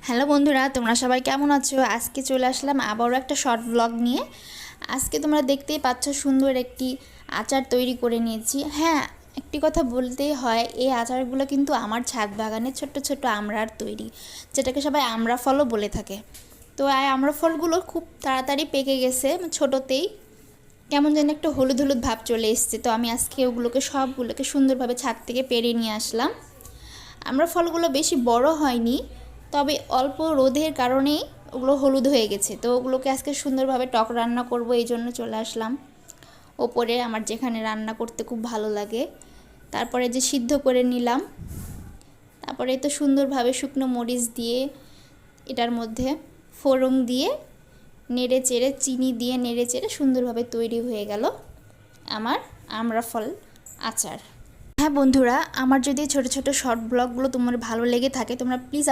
Hello বন্ধুরা, তোমরা সবাই কেমন আছো? আজকে চলে আসলাম আবারও একটা শর্ট ব্লগ নিয়ে। আজকে তোমরা দেখতেই পাচ্ছ সুন্দর একটি আচার তৈরি করে নিয়েছি। হ্যাঁ, একটি কথা বলতেই হয়, এই আচারগুলো কিন্তু আমার ছাদ বাগানে ছোট্ট ছোট্ট আমড়ার তৈরি, যেটাকে সবাই আমড়া ফলও বলে থাকে। তো এই আমড়া ফলগুলো খুব তাড়াতাড়ি পেকে গেছে, ছোটোতেই কেমন যেন একটা হলুদ হলুদ ভাব চলে এসছে। তো আমি আজকে ওগুলোকে সবগুলোকে সুন্দরভাবে ছাদ থেকে পেড়ে নিয়ে আসলাম। আমড়া ফলগুলো বেশি বড় হয়নি, তবে অল্প রোদের কারণেই ওগুলো হলুদ হয়ে গেছে। তো ওগুলোকে আজকে সুন্দরভাবে টক রান্না করব, এই জন্য চলে আসলাম ওপরে, আমার যেখানে রান্না করতে খুব ভালো লাগে। তারপরে যে সিদ্ধ করে নিলাম, তারপরে তো সুন্দরভাবে শুকনো মরিচ দিয়ে এটার মধ্যে ফোড়ন দিয়ে নেড়ে চেড়ে, চিনি দিয়ে নেড়ে চেড়ে সুন্দরভাবে তৈরি হয়ে গেল আমার আমড়া ফল আচার। হ্যাঁ বন্ধুরা, আমার যদি ছোট ছোট শর্ট ব্লগগুলো তোমার ভালো লেগে থাকে, তোমরা প্লিজ